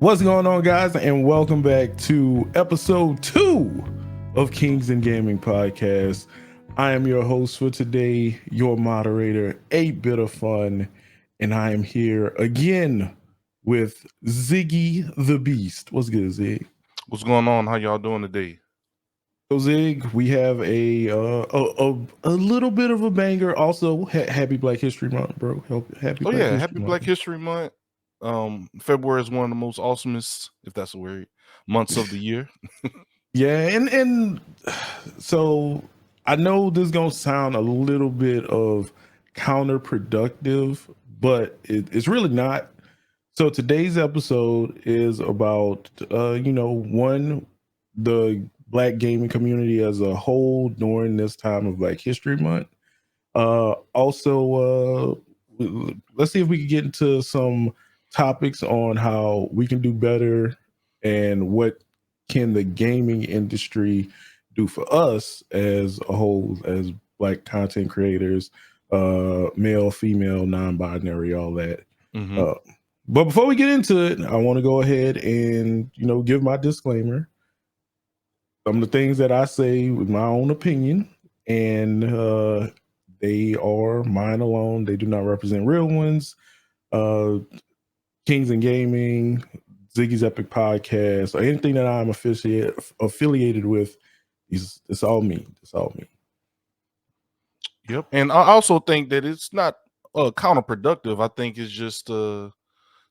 What's going on, guys, and welcome back to episode 2 of Kings and Gaming Podcast. I am your host for today, your moderator, 8-Bit of Fun, and I am here again with ZiggyTheBeast. What's good, Zig? What's going on? How y'all doing today? So, Zig, we have a little bit of a banger. Also, happy Black History Month, bro. Happy Black History Month. February is one of the most awesomest, if that's a word, months of the year. Yeah, and so I know this is gonna sound a little bit of counterproductive, but it's really not. So today's episode is about the Black gaming community as a whole during this time of Black History Month. Also, let's see if we can get into some topics on how we can do better and what can the gaming industry do for us as a whole, as Black content creators, male, female, non-binary, all that. But before we get into it, I want to go ahead and give my disclaimer. Some of the things that I say with my own opinion, and they are mine alone. They do not represent Real Ones, Kings and Gaming, Ziggy's Epic Podcast, or anything that I'm affiliated with. It's all me. It's all me. Yep. And I also think that it's not counterproductive. I think it's just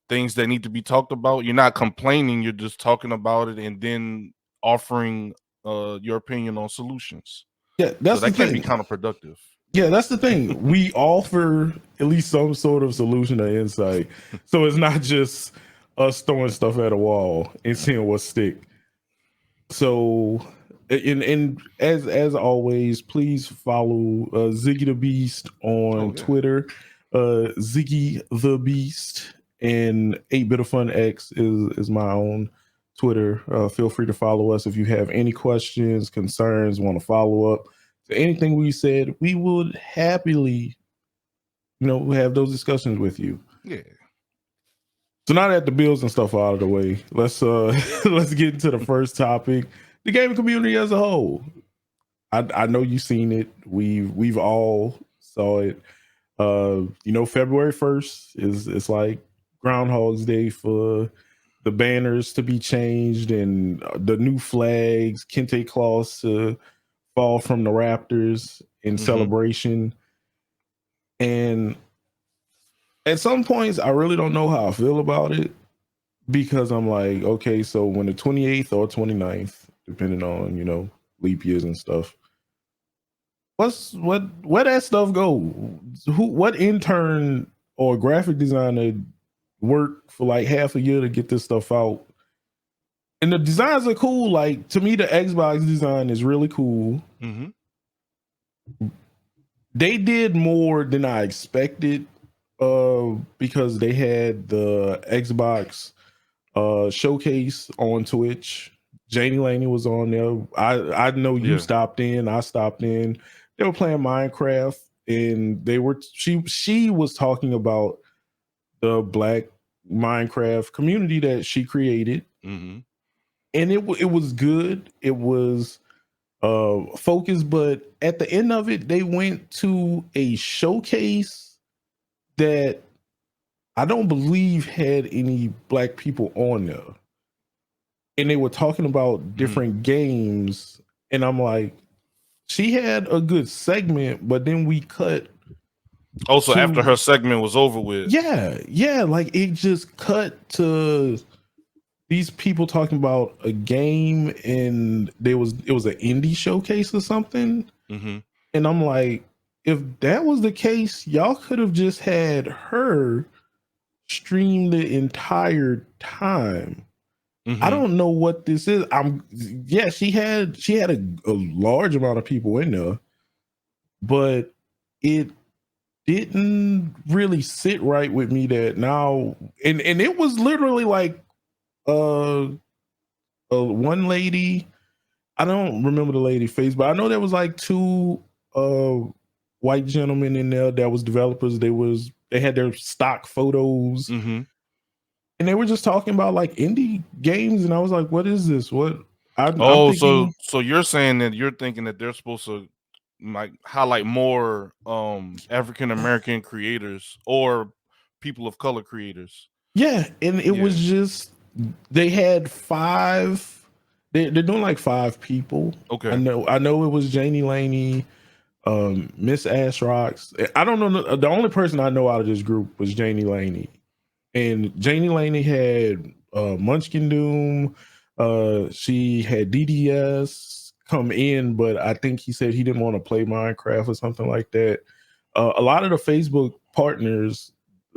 things that need to be talked about. You're not complaining. You're just talking about it and then offering your opinion on solutions. Yeah, that's so that the can thing. Be counterproductive. Yeah, that's the thing. We offer at least some sort of solution or insight. So it's not just us throwing stuff at a wall and seeing what stick. So, and as always, please follow ZiggyTheBeast on Twitter. ZiggyTheBeast, and 8-Bit of Fun X is my own Twitter. Feel free to follow us if you have any questions, concerns, want to follow up to anything we said. We would happily, have those discussions with you. Yeah. So now that the bills and stuff are out of the way, let's let's get into the first topic: the gaming community as a whole. I know you've seen it. We've all saw it. February 1st is like Groundhog's Day for the banners to be changed and the new flags, kente cloths to fall from the Raptors in celebration. And at some points, I really don't know how I feel about it, because I'm like, okay, so when the 28th or 29th, depending on, leap years and stuff, where that stuff go? What intern or graphic designer worked for like half a year to get this stuff out? And the designs are cool. Like, to me, the Xbox design is really cool. They did more than I expected, because they had the Xbox showcase on Twitch. Janie Laney was on there. I know you stopped in. I stopped in. They were playing Minecraft, and she was talking about the Black Minecraft community that she created. And it was good. It was focused, but at the end of it, they went to a showcase that I don't believe had any Black people on there. And they were talking about different games. And I'm like, she had a good segment, but then we cut. Also, after her segment was over with. Yeah. Like, it just cut to these people talking about a game, and it was an indie showcase or something. And I'm like, if that was the case, y'all could have just had her stream the entire time. I don't know what this is. She had a large amount of people in there, but it didn't really sit right with me that now, and it was literally like one lady, I don't remember the lady's face, but I know there was like two white gentlemen in there that was developers. They had their stock photos and they were just talking about like indie games, and I was like, "What is this? What?" I'm Oh, thinking, so you're saying that you're thinking that they're supposed to like highlight more African American creators or people of color creators. yeah, and it was Yeah. just they had five. They're doing like five people. Okay. I know it was Janie Laney, Miss Ash Rocks. I don't know. The only person I know out of this group was Janie Laney, and Janie Laney had Munchkin Doom. She had DDS come in, but I think he said he didn't want to play Minecraft or something like that. A lot of the Facebook partners,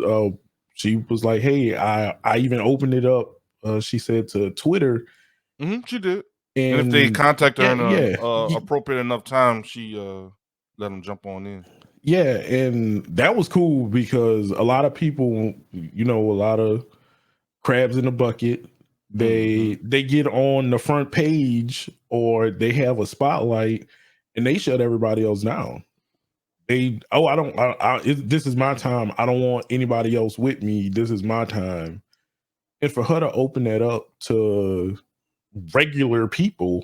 uh, she was like, "Hey, I even opened it up." She said to Twitter, She did. And if they and contact her yeah, in a appropriate enough time, she let them jump on in. yeah, and that was cool because a lot of people, a lot of crabs in the bucket. They get on the front page or they have a spotlight and they shut everybody else down. This is my time. I don't want anybody else with me. This is my time. And for her to open that up to regular people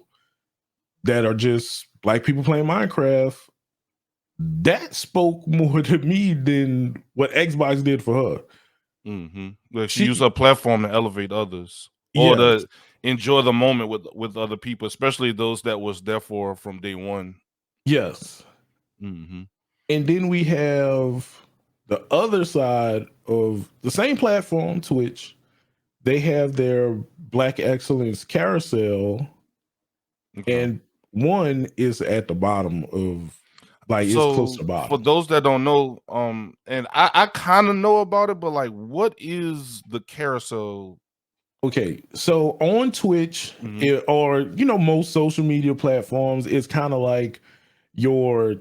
that are just black people playing Minecraft, that spoke more to me than what Xbox did for her. Like she used her platform to elevate others or Yes, to enjoy the moment with other people, especially those that was there for from day one. yes. Mm-hmm. And then we have the other side of the same platform, Twitch. They have their Black Excellence carousel, Okay. and one is at the bottom of, like, it's close to So the for bottom. those that don't know, and I kind of know about it, but like, what is the carousel? Okay, so on Twitch, Mhm. or most social media platforms, it's kind of like your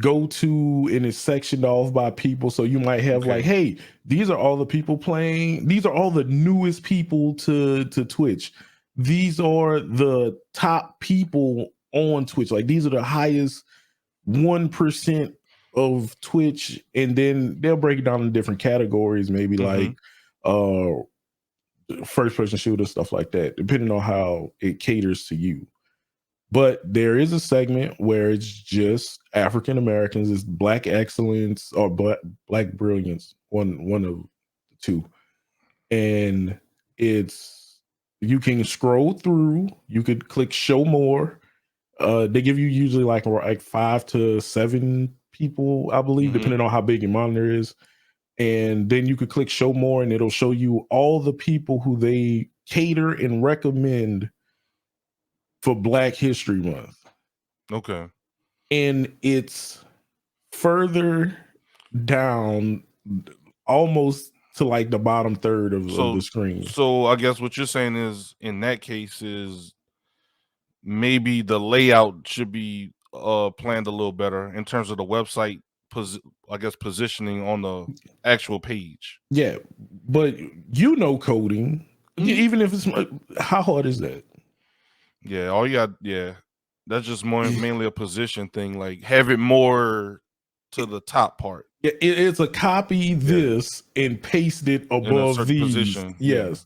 go-to, and it's sectioned off by people. So you might have like, Okay. hey, these are all the people playing, these are all the newest people to Twitch, these are the top people on Twitch, like these are the highest 1% of Twitch, and then they'll break it down in different categories, maybe like uh first person shooter, stuff like that, depending on how it caters to you. But there is a segment where it's just African Americans, it's Black Excellence or Black Brilliance, one of the two, and it's you can scroll through. You could click Show More. They give you usually like 5 to 7 people, I believe, depending on how big your monitor is. And then you could click Show More, and it'll show you all the people who they cater and recommend for Black History Month. Okay. And it's further down, almost to like the bottom third of the screen. So I guess what you're saying is, in that case, is maybe the layout should be planned a little better in terms of the website I guess positioning on the actual page. Yeah, but coding, even if it's, how hard is that? Yeah, all you got, yeah. That's just mainly a position thing. Like, have it more to the top part. Yeah, it's a copy this and paste it In a above certain these. position. Yeah. Yes.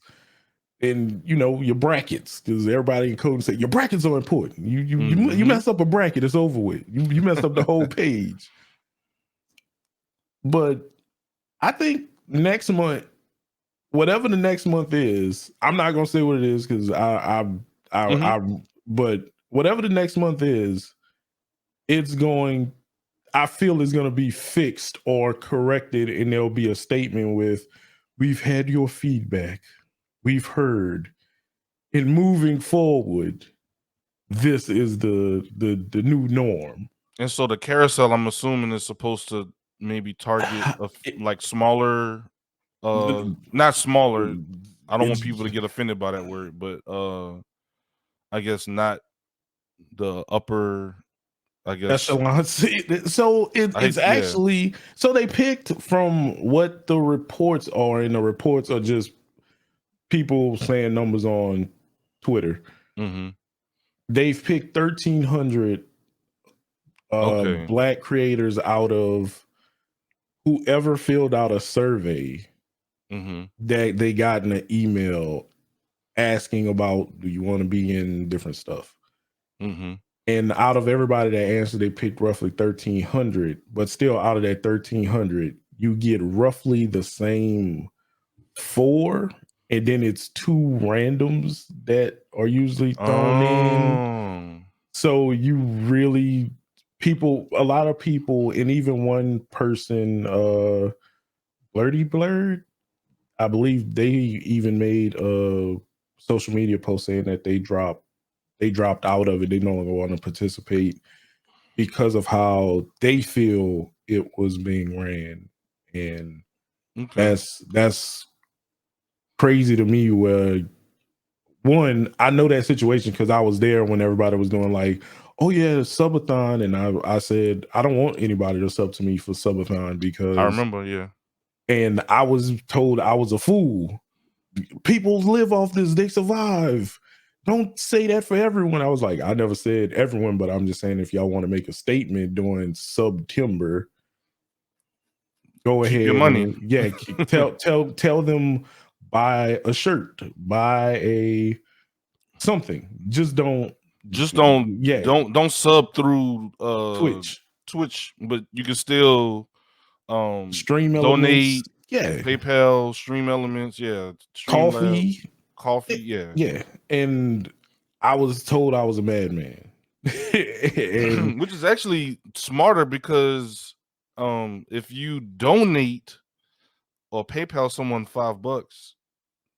And your brackets, because everybody in coding say your brackets are important. You mess up a bracket, it's over with. You mess up the whole page. But I think next month, whatever the next month is, I'm not gonna say what it is because but whatever the next month is, I feel it's gonna be fixed or corrected, and there'll be a statement with, "We've had your feedback, we've heard, and moving forward, this is the new norm." And so the carousel, I'm assuming, is supposed to maybe target like smaller, not smaller. I don't want people to get offended by that word, but I guess not the upper, I guess. Echelon. So it's actually, so they picked from what the reports are, and the reports are just people saying numbers on Twitter. They've picked 1,300 Okay. Black creators out of whoever filled out a survey that they got in an email asking about, do you want to be in different stuff? And out of everybody that answered, they picked roughly 1,300. But still, out of that 1,300, you get roughly the same 4, and then it's 2 randoms that are usually thrown in. So you really a lot of people, and even one person, Blurdy Blurred, I believe they even made a social media post saying that they dropped out of it. They no longer want to participate because of how they feel it was being ran. And that's crazy to me, where one, I know that situation because I was there when everybody was doing like, oh yeah, subathon. And I said, I don't want anybody to sub to me for subathon because I remember, yeah. And I was told I was a fool. People live off this, they survive. Don't say that for everyone. I was like, I never said everyone, but I'm just saying if y'all want to make a statement during September, go Keep ahead your money. and tell them, buy a shirt, buy a something. Don't sub through Twitch, but you can still Stream donate, Elements, yeah, PayPal, Stream Elements, yeah, coffee, yeah. And I was told I was a madman. And which is actually smarter because if you donate or PayPal someone $5,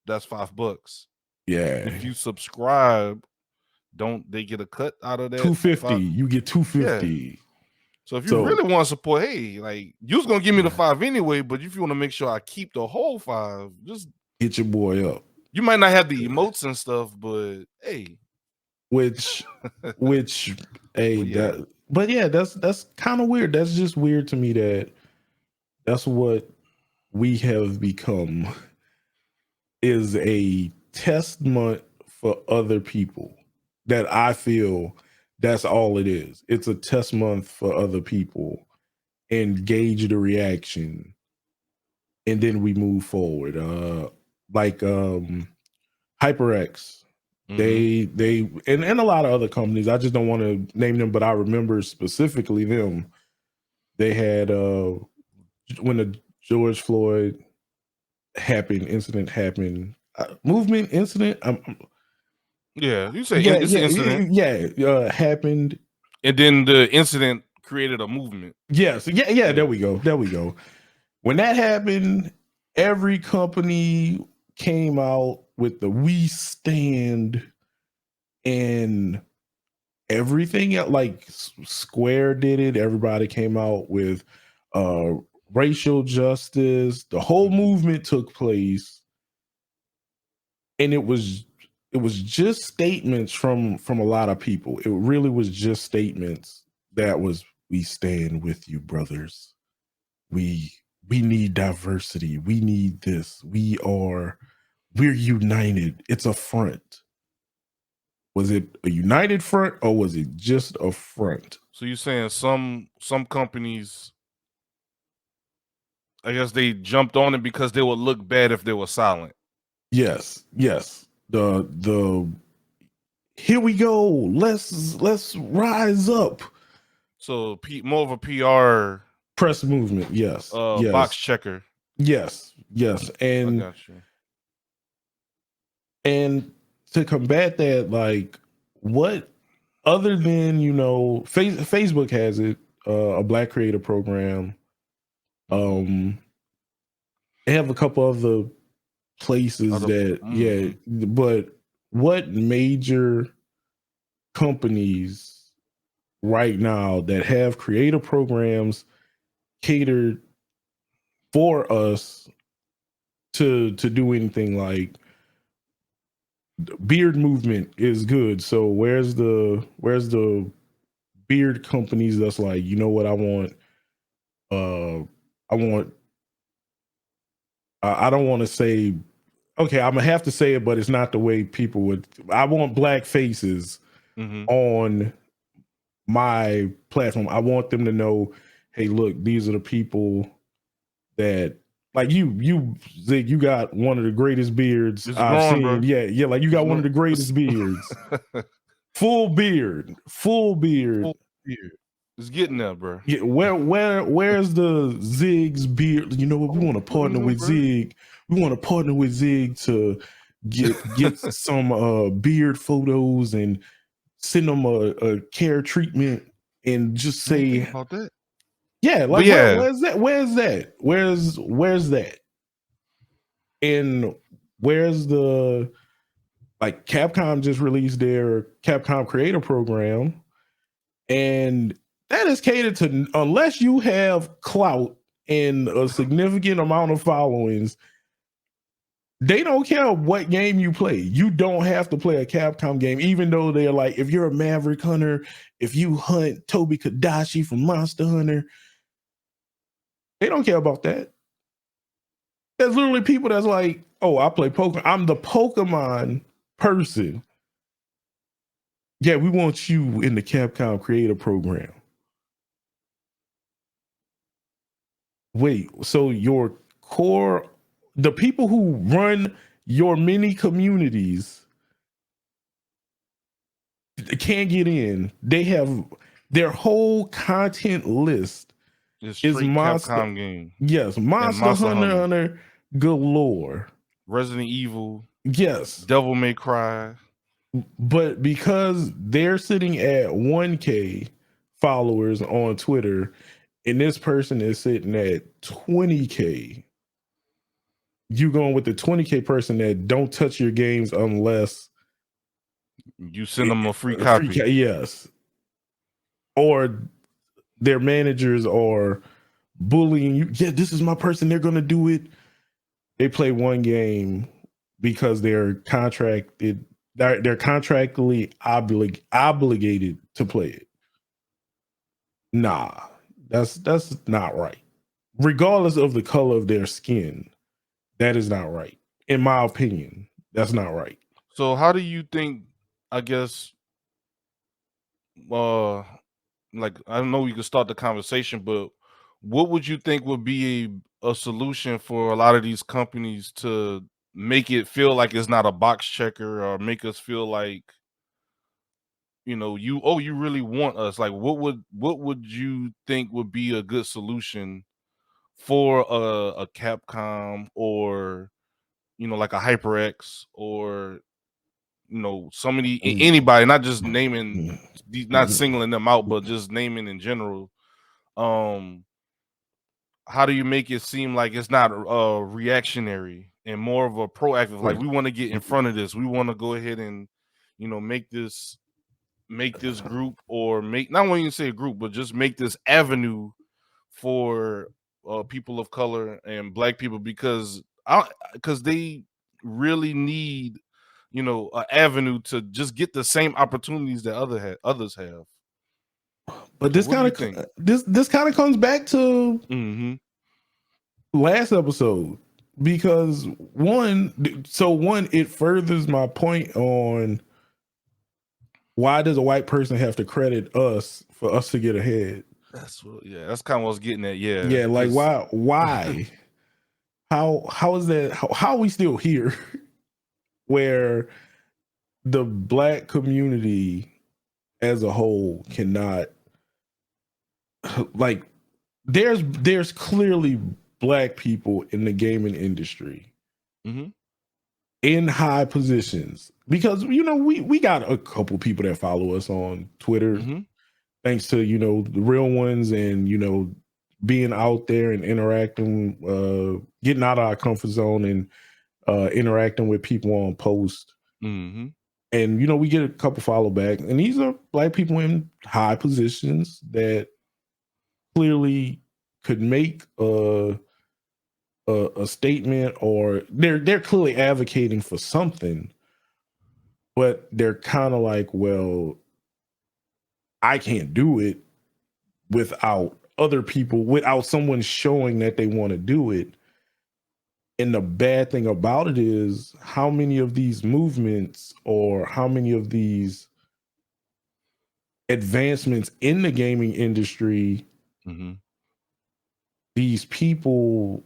that's $5. Yeah. If you subscribe, don't they get a cut out of that? $250. You get $250. Yeah. So if you really want to support, hey, like you was gonna give me the $5 anyway, but if you want to make sure I keep the whole $5, just hit your boy up. You might not have the emotes and stuff, but hey, which hey, but yeah, that's kind of weird. That's just weird to me that that's what we have become, is a test month for other people. That I feel that's all it is. It's a test month for other people and gauge the reaction, and then we move forward. Like HyperX, they and a lot of other companies. I just don't want to name them, but I remember specifically them. They had when the George Floyd incident happened, movement incident. Yeah, you say it's an incident. Yeah, happened, and then the incident created a movement. Yes, yeah. There we go. When that happened, every company came out with the "We Stand" and everything else. Like Square did it. Everybody came out with racial justice. The whole movement took place, and it was just statements from a lot of people. It really was just statements that was, "We stand with you, brothers. We need diversity. We need this. We're united. It's a front." Was it a united front or was it just a front? So you're saying some companies, I guess they jumped on it because they would look bad if they were silent. Yes. The here we go. Let's rise up. So more of a PR press movement. Yes. Box checker. Yes. And I got you. And to combat that, like, what other than, Facebook has it, a Black Creator Program. They have a couple other places but what major companies right now that have creator programs catered for us to do anything? Like, beard movement is good, so where's the beard companies that's like, you know what, I don't want to say, okay, I'm gonna have to say it, but it's not the way people would. I want black faces on my platform. I want them to know, hey, look, these are the people that, Like you Zig, you got one of the greatest beards It's I've growing, seen. bro. Yeah, like you got one of the greatest beards. Full beard. Full beard. It's getting there, bro. Yeah, where's the Zig's beard? You know what? We want to partner with Zig. We want to partner with Zig to get some beard photos and send them a care treatment and just say about that. Yeah, like where's that? Where's that? And where's the like Capcom just released their Capcom Creator Program, and that is catered to unless you have clout and a significant amount of followings, they don't care what game you play. You don't have to play a Capcom game, even though they're like, if you're a Maverick Hunter, if you hunt Toby Kadashi from Monster Hunter, they don't care about that. There's literally people that's like, oh, I play Pokemon. I'm the Pokemon person. Yeah, we want you in the Capcom Creator Program. Wait, so your core, the people who run your mini communities can't get in. They have their whole content list is Monster Capcom game. Yes, Monster Hunter galore. Resident Evil. Yes. Devil May Cry. But because they're sitting at 1K followers on Twitter, and this person is sitting at 20K, you going with the 20K person that don't touch your games unless you send them a free copy. Yes. Or their managers are bullying you. Yeah, this is my person. They're going to do it. They play one game because they're contracted. They're contractually obligated to play it. Nah, that's not right. Regardless of the color of their skin, that is not right. In my opinion, that's not right. So how do you think, I guess, like, I don't know you can start the conversation, but what would you think would be a solution for a lot of these companies to make it feel like it's not a box checker, or make us feel like, you really want us? Like, what would you think would be a good solution for a Capcom, or like a HyperX, or somebody, anybody, not just naming, not singling them out, but just naming in general. How do you make it seem like it's not reactionary and more of a proactive? Like, we want to get in front of this. We want to go ahead and make this group, or not want to say a group, but just make this avenue for people of color and Black people, because they really need an avenue to just get the same opportunities that others have. But this kind of this kind of comes back to last episode, because one, it furthers my point on why does a white person have to credit us for us to get ahead. That's kind of what I was getting at. Yeah, like why how is that, how are we still here where the Black community as a whole cannot, like, there's clearly Black people in the gaming industry in high positions, because we got a couple people that follow us on Twitter, thanks to the real ones, and being out there and interacting, getting out of our comfort zone, and interacting with people on post. And we get a couple follow back, and these are Black people in high positions that clearly could make a statement, or they're clearly advocating for something, but they're kind of like, well, I can't do it without other people, without someone showing that they want to do it. And the bad thing about it is how many of these movements, or how many of these advancements in the gaming industry, these people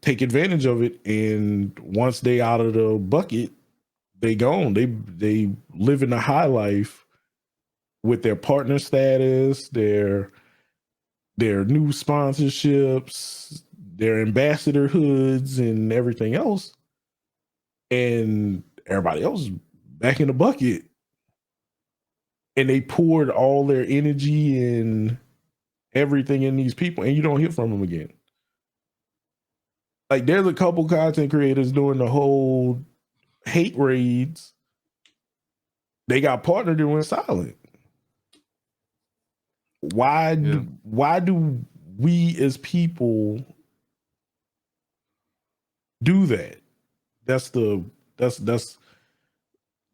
take advantage of it, and once they out of the bucket, they gone. They live in a high life with their partner status, their new sponsorships, their ambassador hoods, and everything else, and everybody else is back in the bucket. And they poured all their energy and everything in these people, and you don't hear from them again. Like, there's a couple content creators doing the whole hate raids. They got partnered and went silent. Why do we as people do that? That's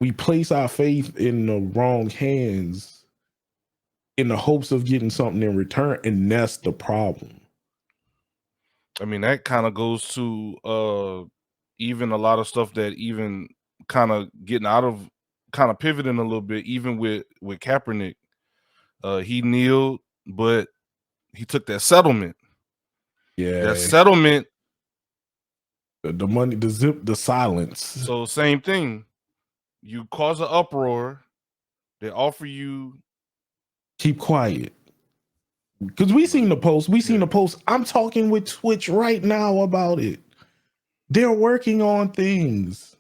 we place our faith in the wrong hands in the hopes of getting something in return, and that's the problem. I mean, that kind of goes to even a lot of stuff that even kind of getting out of, kind of pivoting a little bit, even with Kaepernick. He kneeled, but he took that settlement. Yeah, that settlement, the money, the silence. So same thing. You cause an uproar, they offer you, keep quiet. Because we seen the post. I'm talking with Twitch right now about it. They're working on things.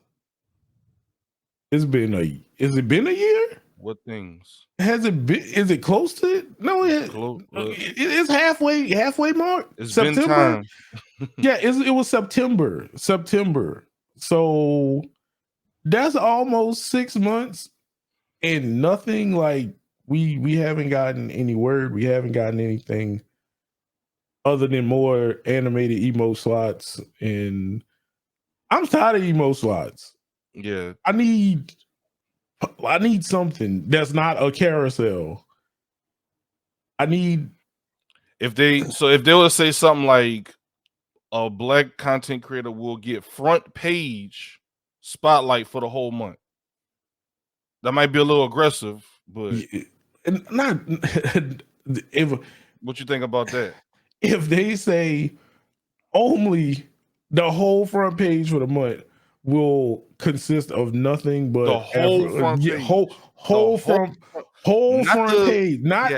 Has it been a year? What things? Has it been? Is it close to it? No, it's halfway mark. It's September. been time. Yeah, it was September. So that's almost 6 months, and nothing. Like, we haven't gotten any word. We haven't gotten anything other than more animated emo slots, and I'm tired of emo slots. Yeah, I need something that's not a carousel. I need if they would say something like a black content creator will get front page spotlight for the whole month. That might be a little aggressive, but not if. What you think about that? If they say only the whole front page for the month will consist of nothing but the whole front page, whole front page, not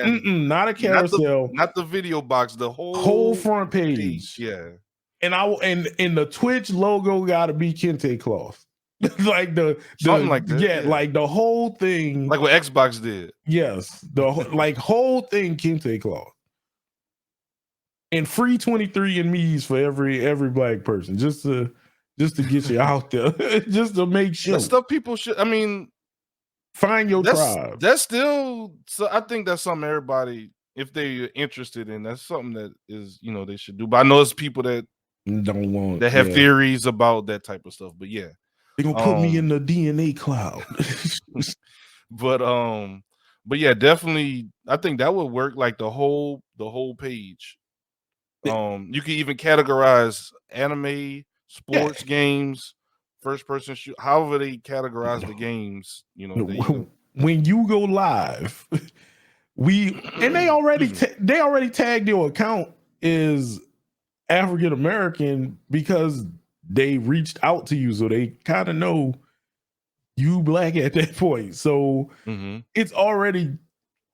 a carousel, not the video box, the whole front page. Yeah, and the Twitch logo got to be kente cloth. Like something like that. Yeah, like the whole thing, like what Xbox did. Yes, the like whole thing kente cloth, and free 23andMe's for every black person, just to get you out there, just to make sure. That's stuff people should. I mean, find your tribe. That's still. So I think that's something everybody, if they're interested in, that's something that is, they should do. But I know it's people that don't want, that have theories about that type of stuff. But yeah. They're gonna put me in the DNA cloud. but yeah, definitely I think that would work, like the whole page. You can even categorize anime, sports games, first person shoot, however they categorize the games, when you go live, they already tagged your account is African American because they reached out to you, so they kind of know you black at that point. So it's already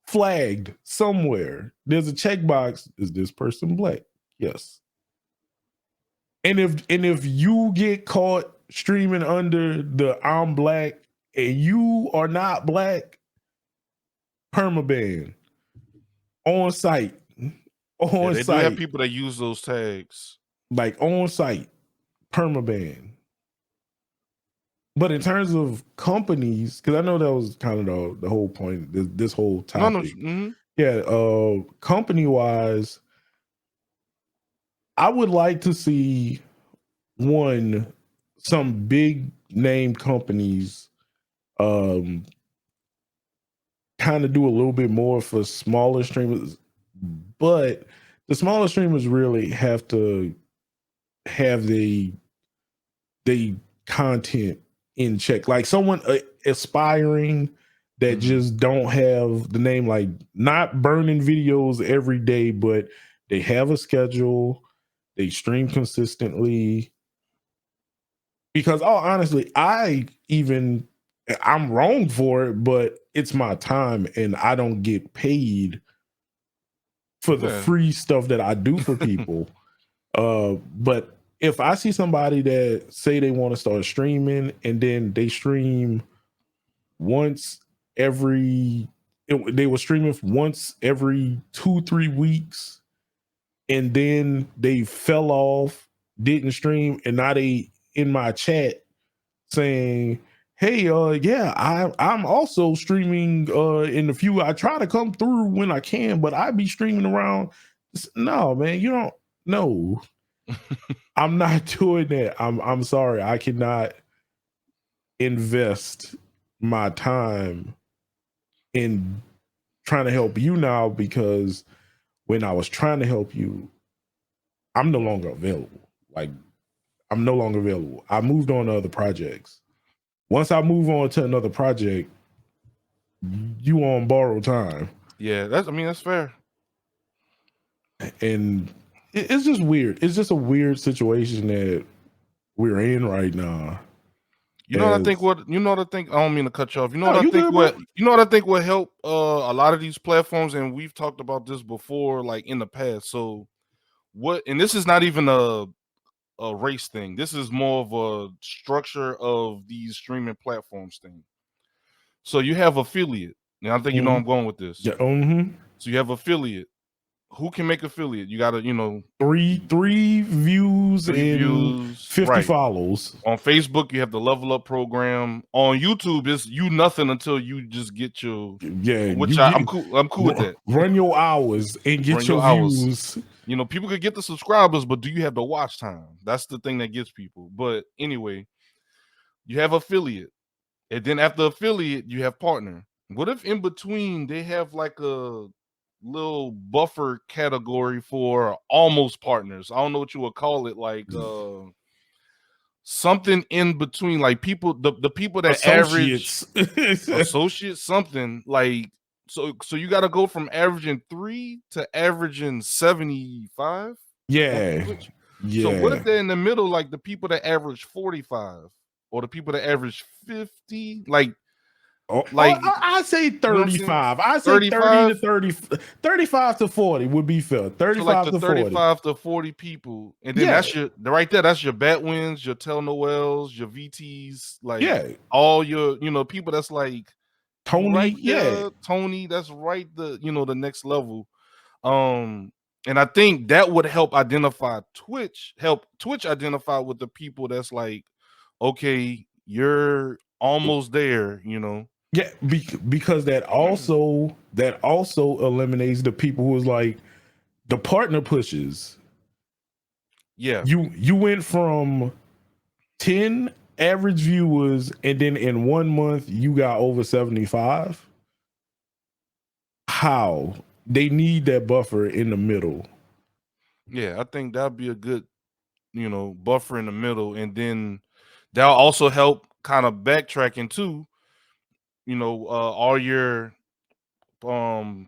flagged somewhere. There's a checkbox. Is this person black? Yes. And if you get caught streaming under the I'm black and you are not black, permaban on site. They do have people that use those tags, like on site. Permaban. But in terms of companies, because I know that was kind of the whole point, this whole topic. Yeah, company wise, I would like to see some big name companies kind of do a little bit more for smaller streamers, but the smaller streamers really have to have the content in check, like someone aspiring that just don't have the name, like not burning videos every day, but they have a schedule, They stream consistently. Because honestly, I'm wrong for it, but it's my time and I don't get paid for the free stuff that I do for people. But if I see somebody that say they want to start streaming and then they stream once every they were streaming once every 2-3 weeks and then they fell off, didn't stream, and now they in my chat saying, hey, I'm also streaming in the few. I try to come through when I can, but I be streaming around. No, man, you don't know. I'm not doing that. I'm sorry. I cannot invest my time in trying to help you now because when I was trying to help you, I'm no longer available. Like, I'm no longer available. I moved on to other projects. Once I move on to another project, you on borrowed time. Yeah, that's fair. And it's just weird. It's just a weird situation that we're in right now. You know what I think? I don't mean to cut you off. You know what I think would help a lot of these platforms, and we've talked about this before, like in the past. So and this is not even a race thing. This is more of a structure of these streaming platforms thing. So you have affiliate. Now I think you know I'm going with this. Yeah. So you have affiliate. Who can make affiliate? You gotta, three views and 50 follows. On Facebook, you have the level up program. On YouTube, it's you nothing until you just get your I'm cool with that. Run your hours and get your views. People could get the subscribers, but do you have the watch time? That's the thing that gets people. But anyway, you have affiliate. And then after affiliate, you have partner. What if in between they have like a little buffer category for almost partners? I don't know what you would call it, like something in between, like people, the people that associates. Associates, something like so you got to go from averaging 3 to averaging 75. Yeah. So what if they're in the middle, like the people that average 45 or the people that average 50, I say 35. I say 30 to 30, 35 to 40 would be fair. 35 to 35 to 40 people, and then that's your right there. That's your Batwins, your Tel Noels, your VTs, all your people. That's like Tony, Tony. That's right. The next level. And I think that would help identify Twitch. Help Twitch identify with the people that's like, okay, you're almost there. Yeah, because that also eliminates the people who is like the partner pushes. Yeah, you went from 10 average viewers, and then in 1 month you got over 75. How? They need that buffer in the middle. Yeah, I think that'd be a good, buffer in the middle, and then that'll also help kind of backtracking too. All your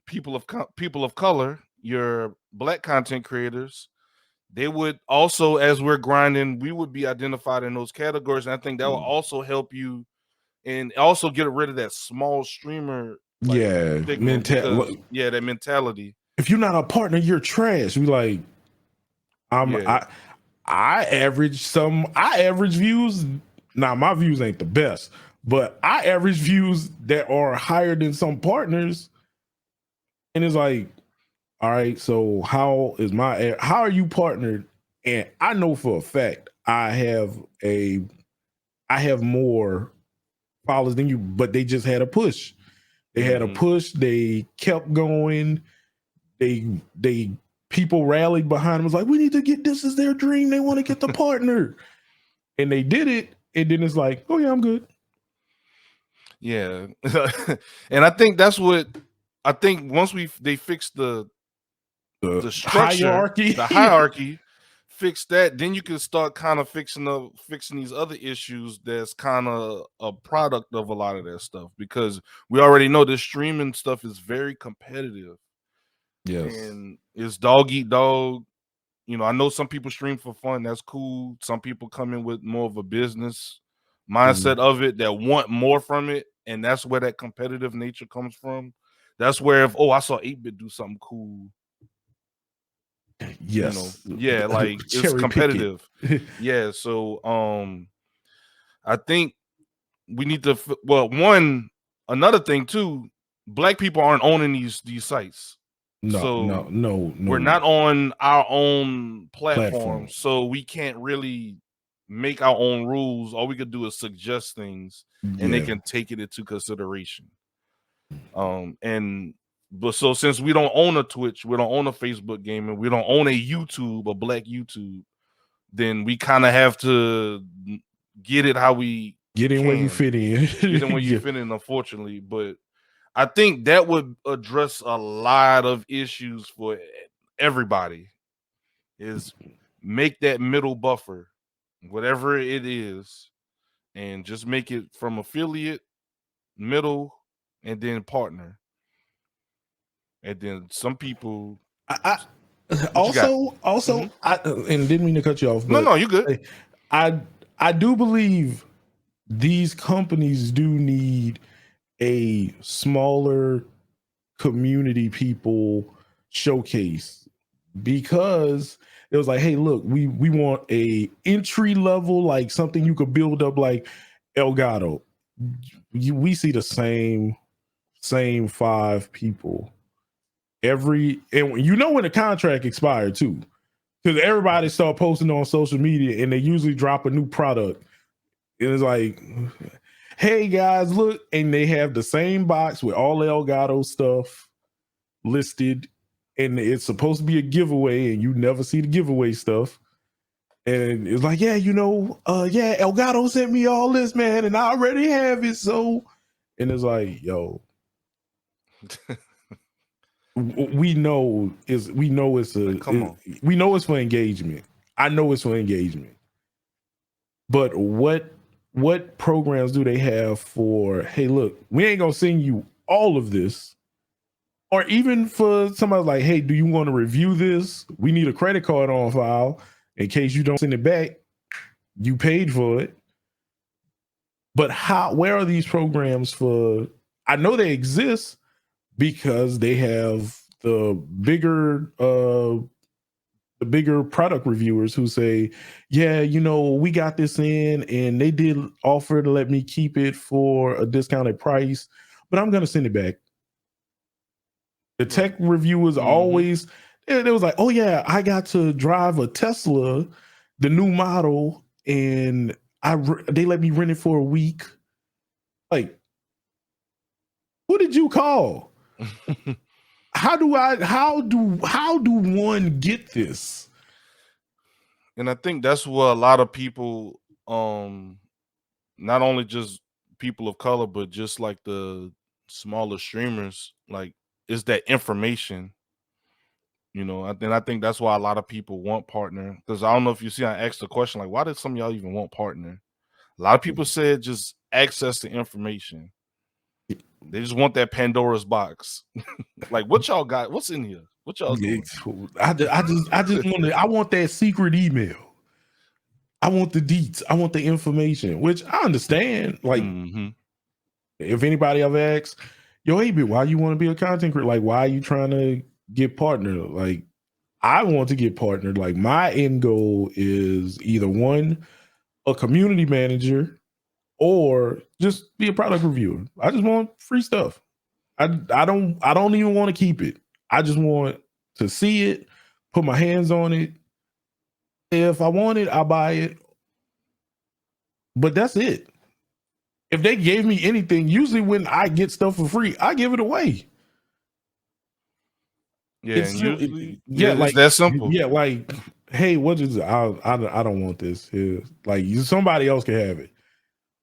people of color, your Black content creators, they would also, as we're grinding, we would be identified in those categories, and I think that will also help you, and also get rid of that small streamer mentality. That mentality. If you're not a partner, you're trash. We like, I average views. Now my views ain't the best, but I average views that are higher than some partners, and it's like, all right, so how are you partnered? And I know for a fact I have more followers than you, but they just had a push. They had a push. They kept going. They people rallied behind them. It was like, we need to get this is their dream. They want to get the partner, and they did it. And then it's like, oh yeah, I'm good. Yeah, and I think that's what I think. Once they fix the structure, the hierarchy, fix that, then you can start kind of fixing these other issues that's kind of a product of a lot of that stuff, because we already know the streaming stuff is very competitive. Yes, and it's dog eat dog. you know, I know some people stream for fun. That's cool. Some people come in with more of a business mindset of it that want more from it. And that's where that competitive nature comes from. That's where if, I saw 8-Bit do something cool. Yes. You know, yeah, like it's competitive. Yeah. So I think we need to another thing too, black people aren't owning these sites. No. We're not on our own platform, so we can't really make our own rules. All we could do is suggest things, and they can take it into consideration. So since we don't own a Twitch, we don't own a Facebook gaming, we don't own a YouTube, a black YouTube, then we kind of have to get it how we get in where you fit in. Get in where you fit in, unfortunately. But I think that would address a lot of issues for everybody. Is make that middle buffer, whatever it is, and just make it from affiliate, middle, and then partner. And then some people also, I and didn't mean to cut you off, but no, you good. I do believe these companies do need a smaller community people showcase, because it was like, hey, look, we want a entry level, like something you could build up like Elgato. We see the same 5 people and you know when the contract expired too, because everybody start posting on social media and they usually drop a new product. And it's like, hey guys, look, and they have the same box with all the Elgato stuff listed, and it's supposed to be a giveaway, and you never see the giveaway stuff. And it's like, Elgato sent me all this, man, and I already have it. So, and it's like, yo, we know it's for engagement. I know it's for engagement. But what programs do they have for, hey, look, we ain't gonna send you all of this? Or even for somebody like, hey, do you want to review this? We need a credit card on file in case you don't send it back. You paid for it. But where are these programs for? I know they exist because they have the bigger product reviewers who say, yeah, we got this in and they did offer to let me keep it for a discounted price, but I'm going to send it back. The tech reviewers always, it was like, oh yeah, I got to drive a Tesla, the new model, and they let me rent it for a week. Like, who did you call? How do one get this? And I think that's what a lot of people, not only just people of color, but just like the smaller streamers, like, is that information. And I think that's why a lot of people want partner. Because I don't know if you see, I asked the question, like, why did some of y'all even want partner? A lot of people said just access to information. They just want that Pandora's box. Like, what y'all got? What's in here? What y'all doing? I want that secret email. I want the deets. I want the information, which I understand. Like, if anybody ever asks, yo, hey, why you want to be a content creator? Like, why are you trying to get partnered? Like, I want to get partnered. Like, my end goal is either one, a community manager, or just be a product reviewer. I just want free stuff. I don't even want to keep it. I just want to see it, put my hands on it. If I want it, I buy it. But that's it. If they gave me anything, usually when I get stuff for free, I give it away. Yeah, it's usually, like, it's that simple. Yeah, like, hey, what is it? I don't want this. Like, somebody else can have it,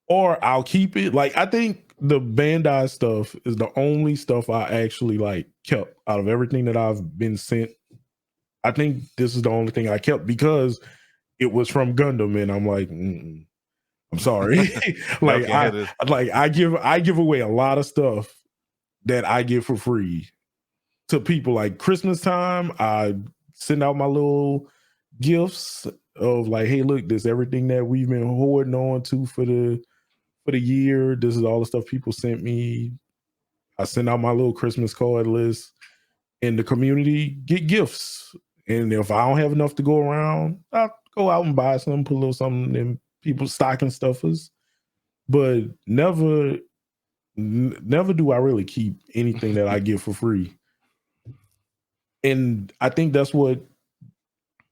or I'll keep it. Like, I think the Bandai stuff is the only stuff I actually like kept out of everything that I've been sent. I think this is the only thing I kept because it was from Gundam, and I'm like, I'm sorry. Like, I give away a lot of stuff that I get for free to people. Like, Christmas time, I send out my little gifts of like, hey, look, this everything that we've been hoarding on to for the year. This is all the stuff people sent me. I send out my little Christmas card list. In the community, get gifts. And if I don't have enough to go around, I'll go out and buy some, put a little something in people's stocking stuffers. But never do I really keep anything that I get for free. And I think that's what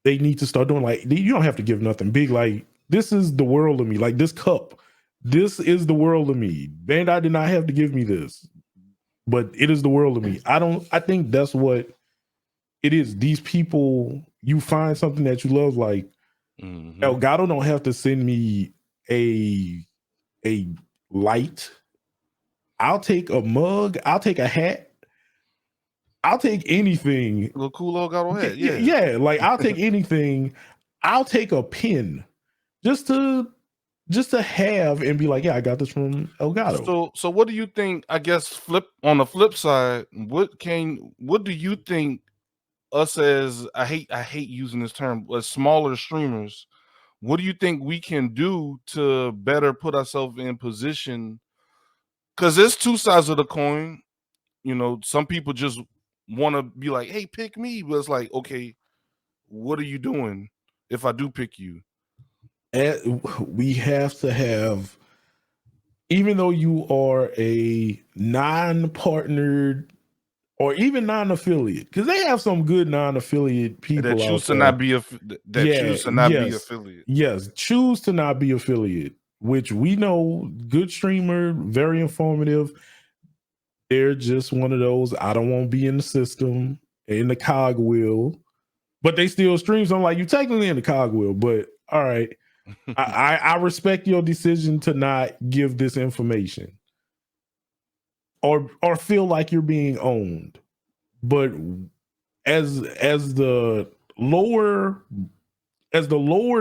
they need to start doing. Like, you don't have to give nothing big. Like, this is the world of me. Like, this cup, this is the world of me. Bandai did not have to give me this, but it is the world of me. I think that's what it is. These people, you find something that you love, like Elgato don't have to send me a light. I'll take a mug. I'll take a hat. I'll take anything. A little cool Elgato hat. Yeah. Yeah. Like, I'll take anything. I'll take a pen just to have and be like, yeah, I got this from Elgato. So what do you think? I guess on the flip side, what do you think us as I hate using this term, as smaller streamers, what do you think we can do to better put ourselves in position? Because there's two sides of the coin. You know, some people just want to be like, hey, pick me. But it's like, okay, what are you doing if I do pick you? We have to have, even though you are a non-partnered or even non-affiliate, because they have some good non-affiliate people that choose to not be affiliate. Yes, choose to not be affiliate, which we know, good streamer, very informative. They're just one of those, I don't want to be in the system, in the cogwheel, but they still stream. So I'm like, you technically in the cogwheel, but all right. I respect your decision to not give this information or feel like you're being owned. But as the lower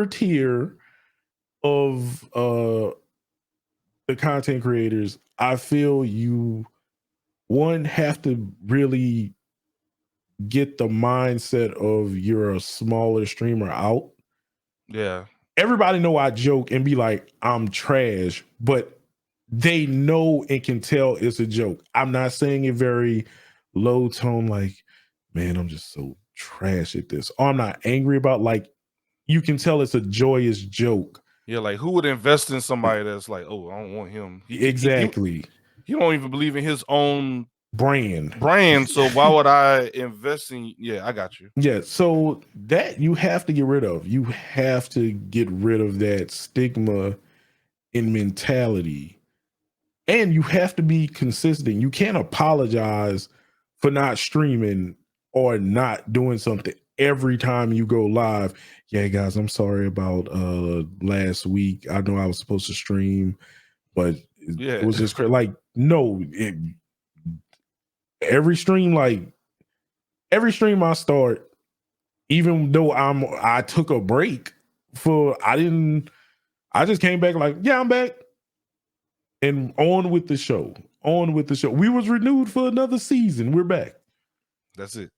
tier of the content creators, I feel you have to really get the mindset of you're a smaller streamer out. Yeah. Everybody know I joke and be like, I'm trash, but they know and can tell it's a joke. I'm not saying it very low tone, like, man, I'm just so trash at this. Or I'm not angry about, like, you can tell it's a joyous joke. Yeah, like, who would invest in somebody that's like, oh, I don't want him. Exactly. He don't even believe in his own brand. So why would I invest in? Yeah, I got you. Yeah, so that you have to get rid of. You have to get rid of that stigma and mentality. And you have to be consistent. You can't apologize for not streaming or not doing something every time you go live. Yeah, guys, I'm sorry about last week. I know I was supposed to stream, but it was just crazy. Like, no, every stream I start, even though I took a break I just came back like, yeah, I'm back. And on with the show. We was renewed for another season. We're back. That's it.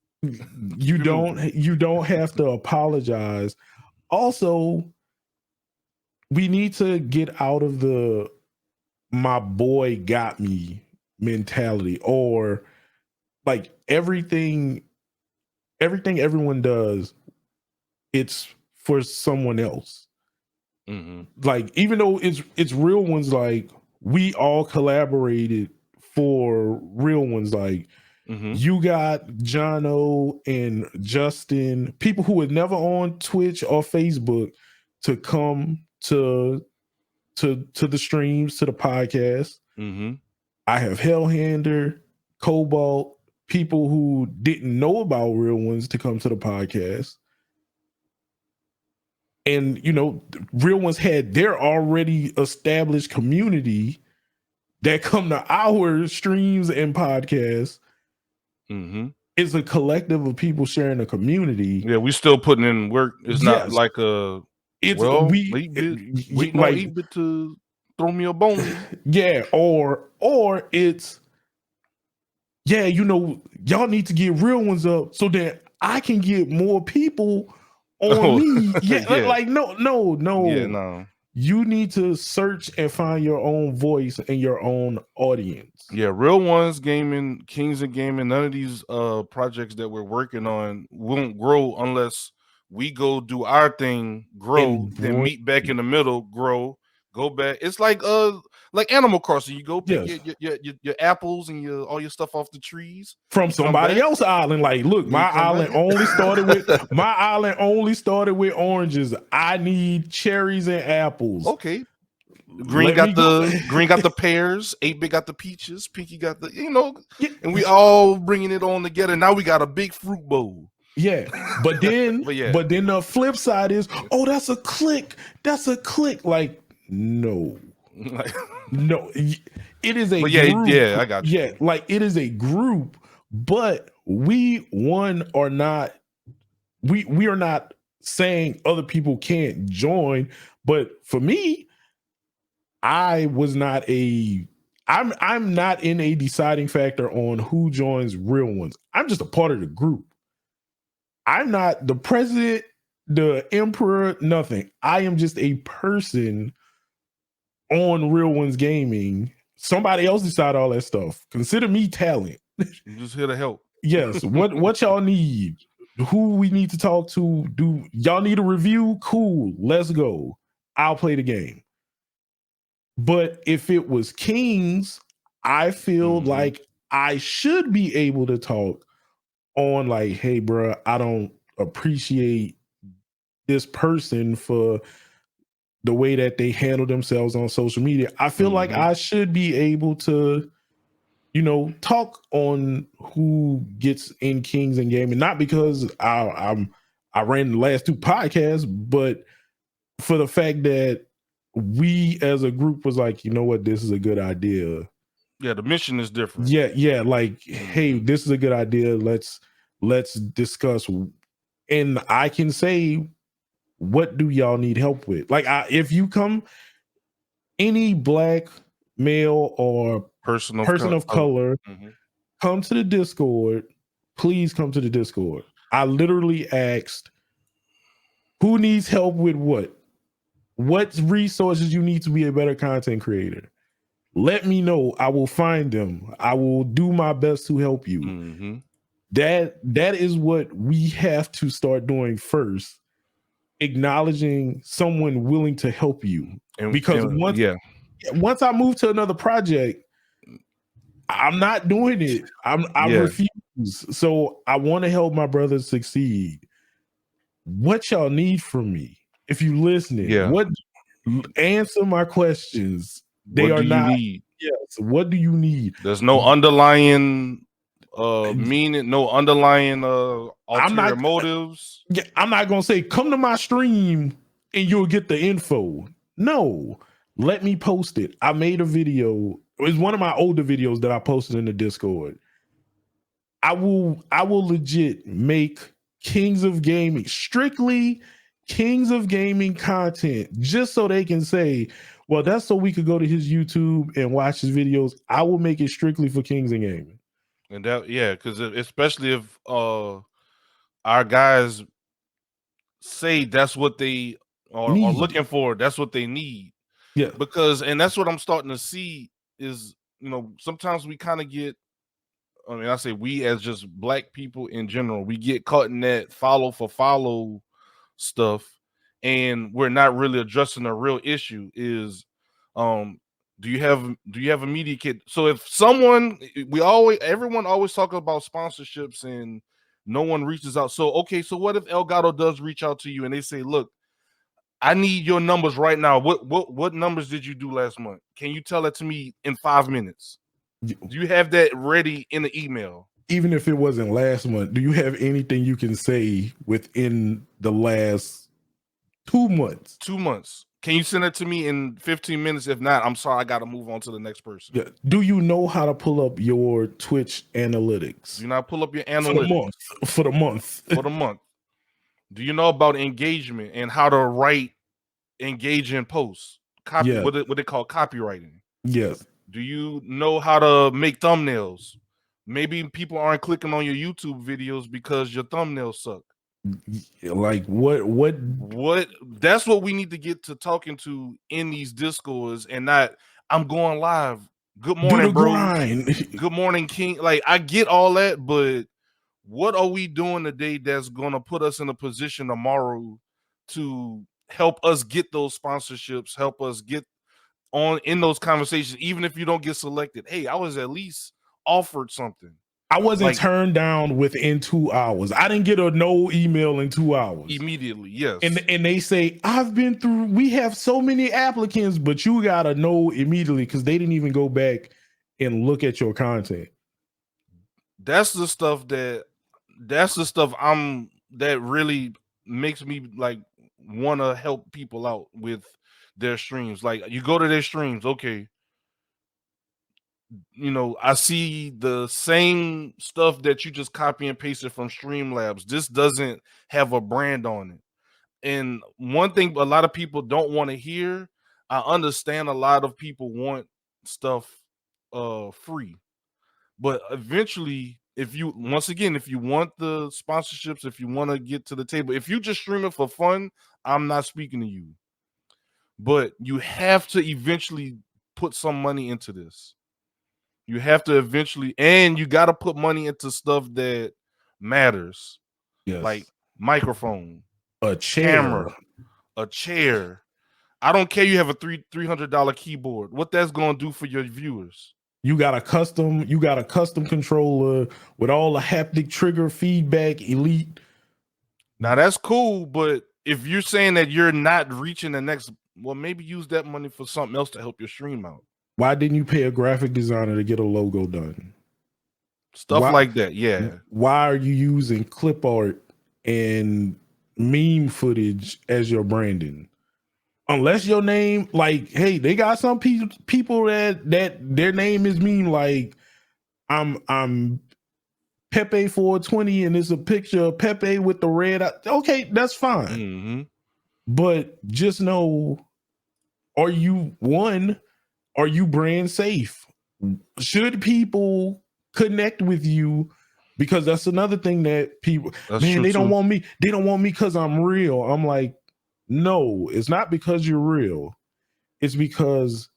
You don't have to apologize. Also, we need to get out of the my boy got me mentality, or like everything everyone does, it's for someone else. Like, even though it's real ones, like, we all collaborated for real ones. Like, you got Jono and Justin, people who were never on Twitch or Facebook, to come to the streams, to the podcast. I have Hellhander, Cobalt, people who didn't know about real ones to come to the podcast. And, you know, real ones had their already established community that come to our streams and podcasts. It's a collective of people sharing a community. Yeah, we still putting in work. It's not like waiting on 8-bit to throw me a bone. Yeah, or it's, yeah, you know, y'all need to get real ones up so that I can get more people on me. Yeah, Yeah. like no. Yeah, no. You need to search and find your own voice and your own audience. Yeah, Real Ones Gaming, Kings of Gaming, none of these projects that we're working on won't grow unless we go do our thing, grow, then meet back in the middle, grow, go back. It's like Animal Crossing. You go pick your apples and all your stuff off the trees from somebody else's island. Like, look, my island only started with oranges. I need cherries and apples. Okay. Green got the pears, 8-bit got the peaches, Pinky got the, and we all bringing it on together. Now we got a big fruit bowl. Yeah, but then the flip side is, oh, that's a click. Like, no, no, it is a group. Yeah, I got you. Yeah, like it is a group, but we are not saying other people can't join. But for me, I'm not in a deciding factor on who joins Real Ones. I'm just a part of the group. I'm not the president, the emperor, nothing. I am just a person on Real Ones Gaming. Somebody else decide all that stuff. Consider me talent. I'm just here to help. Yes. What y'all need? Who we need to talk to? Do y'all need a review? Cool. Let's go. I'll play the game. But if it was Kings, I feel like I should be able to talk on like, hey, bro, I don't appreciate this person for the way that they handle themselves on social media. I feel like I should be able to, talk on who gets in Kings and Gaming, not because I ran the last 2 podcasts, but for the fact that we as a group was like, you know what, this is a good idea. Yeah, the mission is different. Yeah, like, hey, this is a good idea. Let's discuss. And I can say, what do y'all need help with? Like, if you come, any black male or person of color, come to the Discord. Please come to the Discord. I literally asked, who needs help with what? What resources you need to be a better content creator? Let me know. I will find them. I will do my best to help you. That is what we have to start doing first. Acknowledging someone willing to help you. Because once I move to another project, I'm not doing it. I refuse. So I want to help my brothers succeed. What y'all need from me? If you listening, what answer my questions? They what are do not. You need? Yes. What do you need? There's no underlying meaning, no underlying ulterior motives. Yeah, I'm not gonna say come to my stream and you'll get the info. No, let me post it. I made a video. It was one of my older videos that I posted in the Discord. I will legit make Kings of Gaming, strictly Kings of Gaming content, just so they can say, well, that's so we could go to his YouTube and watch his videos. I will make it strictly for Kings of Gaming. And that, because especially if our guys say that's what they are looking for, that's what they need. Yeah. And that's what I'm starting to see is, sometimes we kind of get, I say we as just black people in general, we get caught in that follow for follow stuff, and we're not really addressing the real issue is, do you have a media kit? So if everyone always talks about sponsorships and no one reaches out. So, okay, so what if Elgato does reach out to you and they say, look, I need your numbers right now. What numbers did you do last month? Can you tell that to me in 5 minutes? Do you have that ready in the email? Even if it wasn't last month, do you have anything you can say within the last 2 months? 2 months. Can you send it to me in 15 minutes? If not, I'm sorry, I got to move on to the next person. Yeah. Do you know how to pull up your Twitch analytics? Do you not pull up your analytics? For the month. For the month. Do you know about engagement and how to write engaging posts? What they call copywriting. Yes. Do you know how to make thumbnails? Maybe people aren't clicking on your YouTube videos because your thumbnails suck. Like what That's what we need to get to talking to in these discords, and not I'm going live. Good do the morning, bros. grind. Good morning, King. Like, I get all that, but what are we doing today that's gonna put us in a position tomorrow to help us get those sponsorships, help us get on in those conversations, even if you don't get selected? Hey, I was at least offered something. I wasn't Like, turned down within 2 hours. I didn't get a no email in 2 hours. immediately, yes. And they say, I've been through, we have so many applicants, but you gotta know immediately because they didn't even go back and look at your content. That's the stuff that that really makes me like want to help people out with their streams. Like, you go to their streams, okay, I see the same stuff that you just copy and pasted from Streamlabs. This doesn't have a brand on it. And one thing a lot of people don't want to hear, I understand a lot of people want stuff free. But eventually, if you want the sponsorships, if you want to get to the table, if you just stream it for fun, I'm not speaking to you. But you have to eventually put some money into this. You have to eventually, and you got to put money into stuff that matters. Yes. Like microphone, a chair. camera, a chair. I don't care you have a $300 keyboard. What that's going to do for your viewers? You got a custom controller with all the haptic trigger feedback, elite. Now that's cool, but if you're saying that you're not reaching the next, well, maybe use that money for something else to help your stream out. Why didn't you pay a graphic designer to get a logo done? Stuff like that, yeah. Why are you using clip art and meme footage as your branding? Unless your name, like, hey, they got some people that their name is meme, like I'm Pepe 420 and it's a picture of Pepe with the red eye. Okay, that's fine. Mm-hmm. But just know, are you brand safe? Should people connect with you? Because that's another thing that people, they don't want me. They don't want me because I'm real. I'm like, no, it's not because you're real. It's because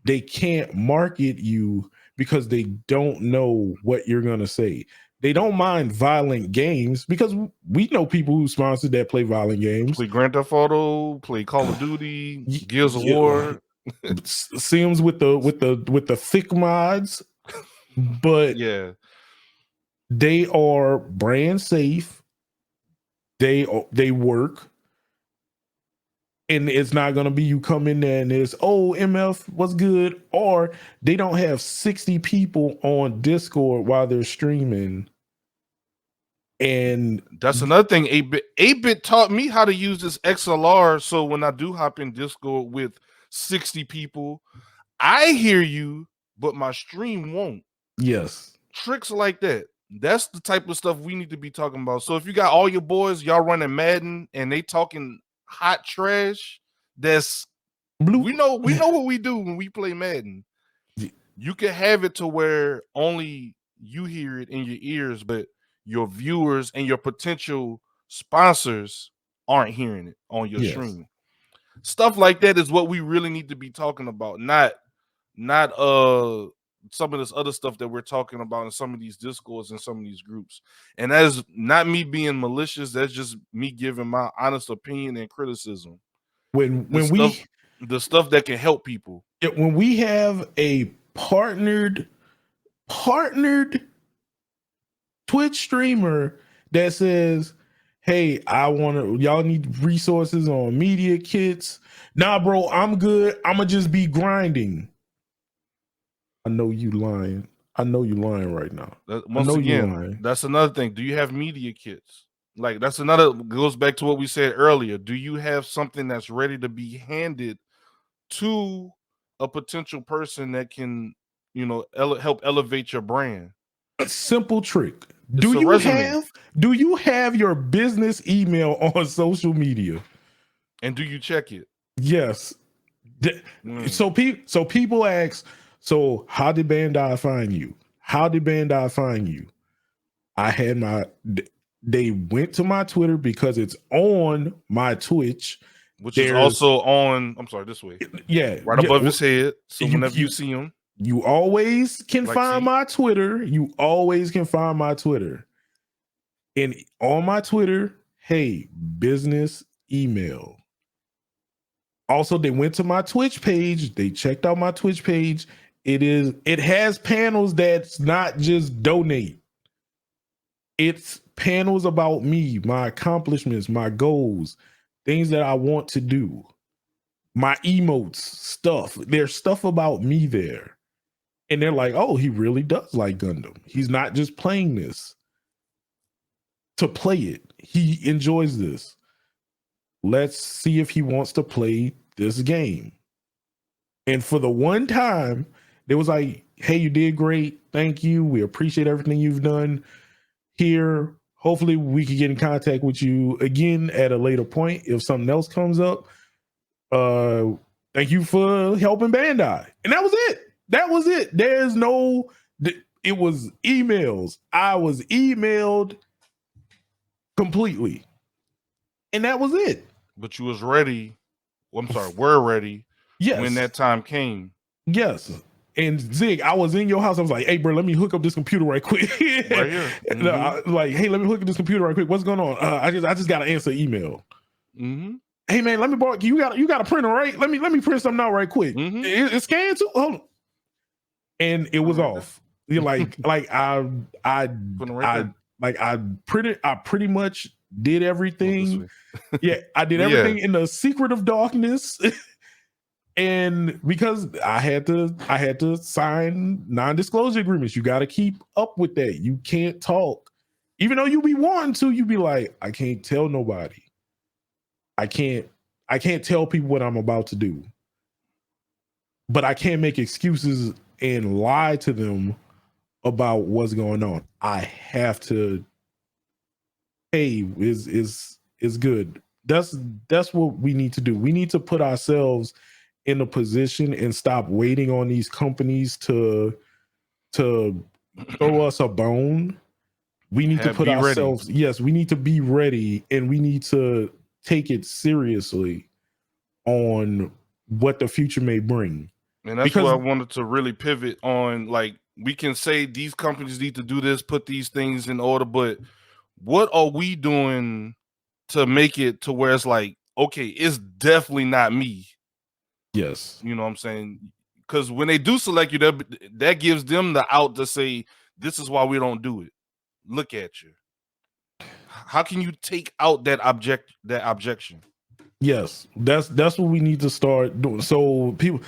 they can't market you because they don't know what you're going to say. They don't mind violent games because we know people who sponsored that play violent games. Play Grand Theft Auto, play Call of Duty, Gears of War. Sims with the thick mods, but yeah, they are brand safe. They work. And it's not going to be you come in there and it's, oh, MF, what's good? Or they don't have 60 people on Discord while they're streaming. And that's another thing. 8-Bit taught me how to use this XLR. So when I do hop in Discord with 60 people, I hear you, but my stream won't. Yes. Tricks like that. That's the type of stuff we need to be talking about. So if you got all your boys, y'all running Madden, and they talking hot trash, that's blue. We know what we do when we play Madden. You can have it to where only you hear it in your ears, but your viewers and your potential sponsors aren't hearing it on your stream. Stuff like that is what we really need to be talking about, not some of this other stuff that we're talking about in some of these discords and some of these groups. And that is not me being malicious. That's just me giving my honest opinion and criticism. The stuff that can help people. When we have a partnered Twitch streamer that says, hey, y'all need resources on media kits. Nah, bro, I'm good. I'ma just be grinding. I know you lying. I know you lying right now. Once again, that's another thing. Do you have media kits? Like, that's another, goes back to what we said earlier. Do you have something that's ready to be handed to a potential person that can, help elevate your brand? A simple trick. Do you have your business email on social media? And do you check it? Yes. So people ask, so how did Bandai find you? How did Bandai find you? I had They went to my Twitter because it's on my Twitch, which is also on. I'm sorry, this way. Yeah, right above his head. So whenever you see him, you always can find my Twitter. You always can find my Twitter. And on my Twitter, hey, business email. Also, they went to my Twitch page. They checked out my Twitch page. It has panels that's not just donate. It's panels about me, my accomplishments, my goals, things that I want to do, my emotes, stuff. There's stuff about me there. And they're like, oh, he really does like Gundam. He's not just playing this to play it. He enjoys this. Let's see if he wants to play this game. And for the one time, they was like, hey, you did great. Thank you. We appreciate everything you've done here. Hopefully we can get in contact with you again at a later point if something else comes up. Thank you for helping Bandai. And that was it. That was it. There's no, it was emails. I was emailed completely. And that was it. But you was ready. Well, I'm sorry, we're ready. Yes. When that time came. Yes. And Zig, I was in your house. I was like, hey, bro, let me hook up this computer right quick. Right here. Mm-hmm. Like, hey, let me hook up this computer right quick. What's going on? I just got to answer email. Mm-hmm. Hey, man, let me borrow. You got a printer, right? Let me print something out right quick. Mm-hmm. It's scanned too. Hold on. And it was off. You're like I pretty much did everything. Yeah, I did everything in the secret of darkness. And because I had to sign non-disclosure agreements. You got to keep up with that. You can't talk. Even though you be wanting to, you be like, I can't tell nobody. I can't tell people what I'm about to do. But I can't make excuses and lie to them about what's going on. I have to, hey, is good. That's what we need to do. We need to put ourselves in a position and stop waiting on these companies to throw us a bone. We need to put ourselves, yes, we need to be ready, and we need to take it seriously on what the future may bring. And that's what I wanted to really pivot on. Like, we can say these companies need to do this, put these things in order, but what are we doing to make it to where it's like, okay, it's definitely not me. Yes. You know what I'm saying? Because when they do select you, that gives them the out to say, this is why we don't do it. Look at you. How can you take out that objection? Yes, that's what we need to start doing. So people,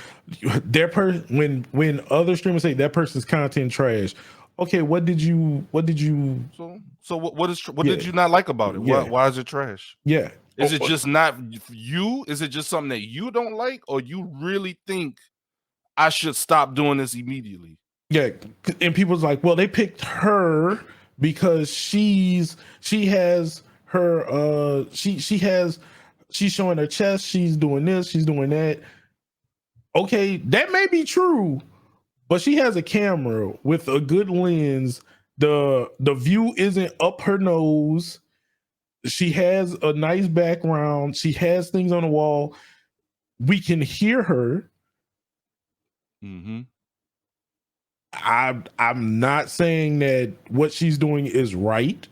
when other streamers say that person's content trash, okay, what did you? So what did you not like about it? Yeah. Why is it trash? Yeah, is it just not you? Is it just something that you don't like, or you really think I should stop doing this immediately? Yeah, and people's like, well, they picked her because she has her she's showing her chest, she's doing this, she's doing that. Okay, that may be true, but she has a camera with a good lens. The view isn't up her nose. She has a nice background. She has things on the wall. We can hear her. Mm-hmm. I'm not saying that what she's doing is right,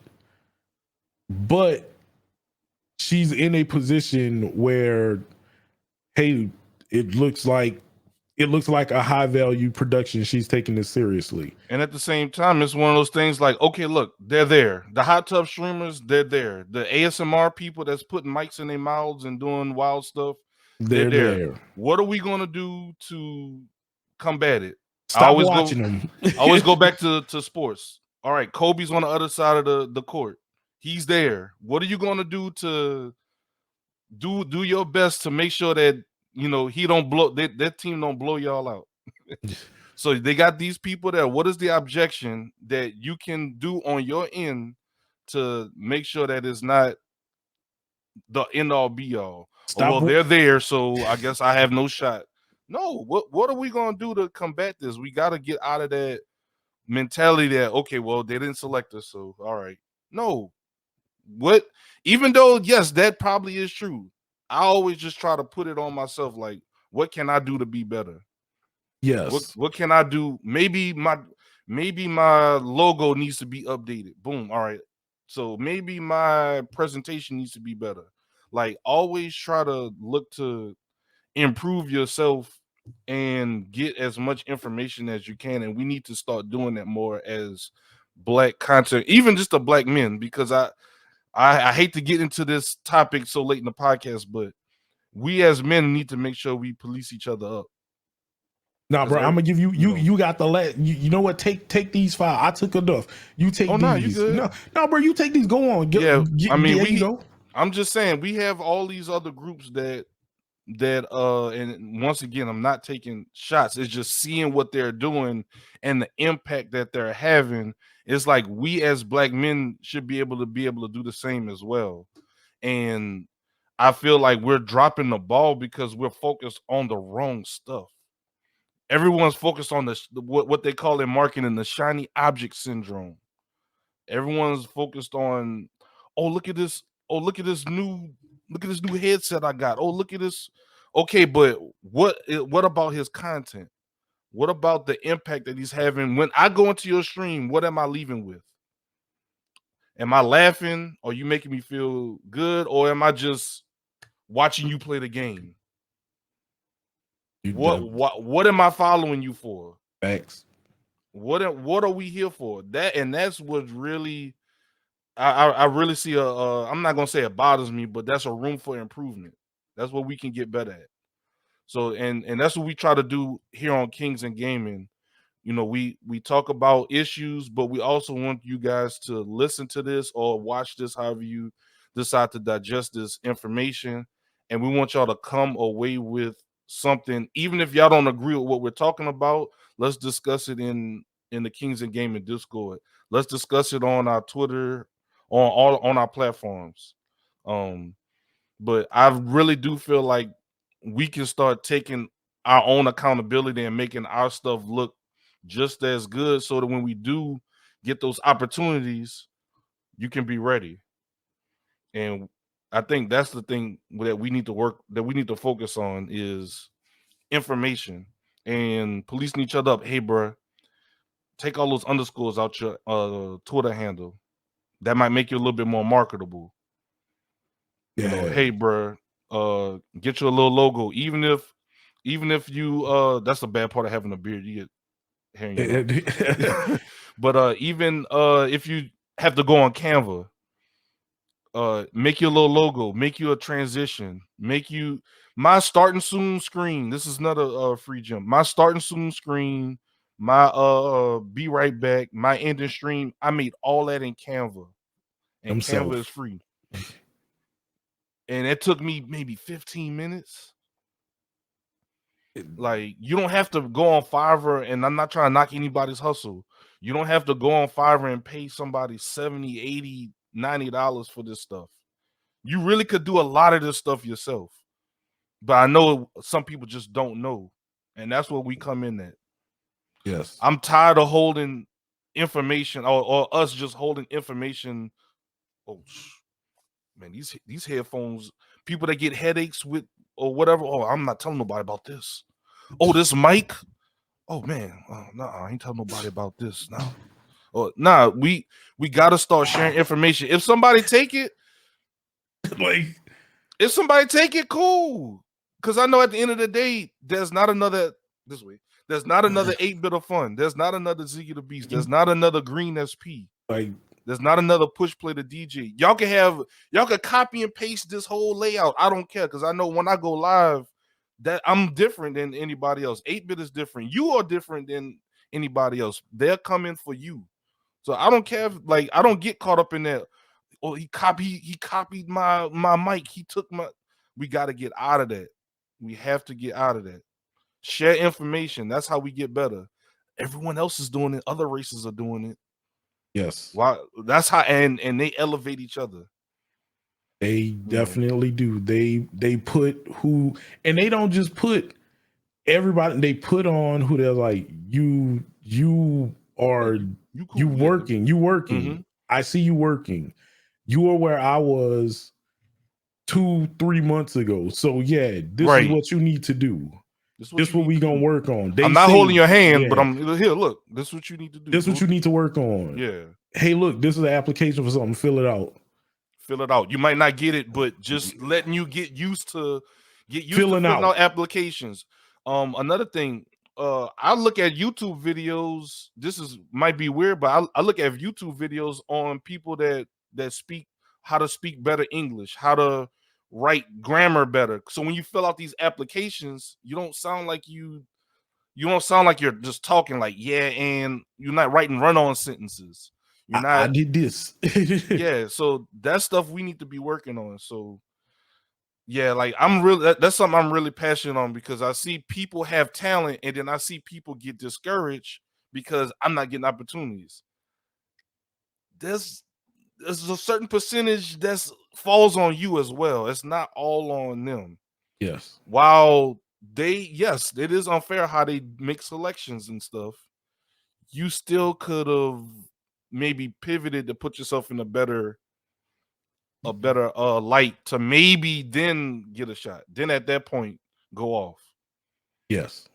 but she's in a position where, hey, it looks like a high value production. She's taking this seriously. And at the same time, it's one of those things like, okay, look, they're there. The hot tub streamers, they're there. The ASMR people that's putting mics in their mouths and doing wild stuff, they're there. What are we going to do to combat it? Stop watching them. I always go back to sports. All right, Kobe's on the other side of the court. He's there. What are you going to do to do your best to make sure that, you know, he don't blow that team don't blow y'all out? So they got these people there. What is the objection that you can do on your end to make sure that it's not the end all be all? Well, they're there, so I guess I have no shot. No, what are we gonna do to combat this? We got to get out of that mentality that, okay, well, they didn't select us, so all right. No, what, even though, yes, that probably is true, I always just try to put it on myself. Like, what can I do to be better? Yes. What can I do? Maybe my logo needs to be updated. Boom. All right. So maybe my presentation needs to be better. Like, always try to look to improve yourself and get as much information as you can. And we need to start doing that more as Black content, even just the Black men, because I hate to get into this topic so late in the podcast, but we as men need to make sure we police each other up. Nah, bro, I'm gonna give you you got the you know what? Take these 5. I took enough. You take these. No, you good. No, bro, you take these. Go on. I mean, there you go. I'm just saying we have all these other groups that and once again, I'm not taking shots. It's just seeing what they're doing and the impact that they're having. It's like we as Black men should be able to do the same as well. And I feel like we're dropping the ball because we're focused on the wrong stuff. Everyone's focused on what they call in marketing the shiny object syndrome. Everyone's focused on, oh, look at this, look at this new headset I got. Oh, look at this. Okay, but what about his content? What about the impact that he's having? When I go into your stream, what am I leaving with? Am I laughing? Are you making me feel good? Or am I just watching you play the game? What am I following you for? Thanks. What are we here for? That's what really I really see I'm not gonna say it bothers me, but that's a room for improvement. That's what we can get better at. So and that's what we try to do here on Kings and Gaming. You know, we talk about issues, but we also want you guys to listen to this or watch this, however you decide to digest this information. And we want y'all to come away with something, even if y'all don't agree with what we're talking about. Let's discuss it in the Kings and Gaming Discord. Let's discuss it on our Twitter, on our platforms. But I really do feel like we can start taking our own accountability and making our stuff look just as good, so that when we do get those opportunities, you can be ready. And I think that's the thing that we need to focus on is information and policing each other up. Hey, bro, take all those underscores out your Twitter handle. That might make you a little bit more marketable. You know, hey, bro, get you a little logo. Even if you that's the bad part of having a beard. You get hair in your mouth. But even if you have to go on Canva, make you a little logo, make you a transition, make you my starting soon screen. This is not a free gem. My starting soon screen, my be right back, my ending stream. I made all that in Canva, and Canva is free. And it took me maybe 15 minutes. Like, you don't have to go on Fiverr, and I'm not trying to knock anybody's hustle. You don't have to go on Fiverr and pay somebody $70, $80, $90 for this stuff. You really could do a lot of this stuff yourself. But I know some people just don't know. And that's where we come in at. Yes. I'm tired of holding information or us just holding information. Oh, man, these headphones, people that get headaches with or whatever. Oh, I'm not telling nobody about this. Oh, this mic. Oh man, no, I ain't telling nobody about this. No, nah, we gotta start sharing information. If somebody take it, cool. Because I know at the end of the day, there's not another 8-bit of fun. There's not another ZiggyTheBeast. There's not another Green SP. There's not another push play to DJ. Y'all can copy and paste this whole layout. I don't care, because I know when I go live that I'm different than anybody else. 8-bit is different. You are different than anybody else. They're coming for you. So I don't care if, I don't get caught up in that. Oh, he copied my mic. He took my. We got to get out of that. We have to get out of that. Share information. That's how we get better. Everyone else is doing it. Other races are doing it. Yes. Why? That's how, and they elevate each other. They definitely do. They put who, and they don't just put everybody. They put on who they're like. You are you working. You working. I see you working. You are where I was 2-3 months ago. So yeah, this is Right. what you need to do. This what we gonna work on. I'm not holding your hand, but I'm here. Look, this is what you need to do. This is what you need to work on. Yeah. Hey, look, this is an application for something. Fill it out. Fill it out. You might not get it, but just letting you get used to filling out applications. Another thing, I look at YouTube videos. Might be weird, but I look at YouTube videos on people that speak how to speak better English, how to write grammar better. So when you fill out these applications, you don't sound like you're just talking like and you're not writing run-on sentences. You're not. I did this. Yeah, so that's stuff we need to be working on. So yeah, like that's something I'm really passionate on, because I see people have talent and then I see people get discouraged because I'm not getting opportunities. There's a certain percentage that falls on you as well. It's not all on them. Yes. While it is unfair how they make selections and stuff. You still could have maybe pivoted to put yourself in a better light to maybe then get a shot. Then at that point, go off. Yes.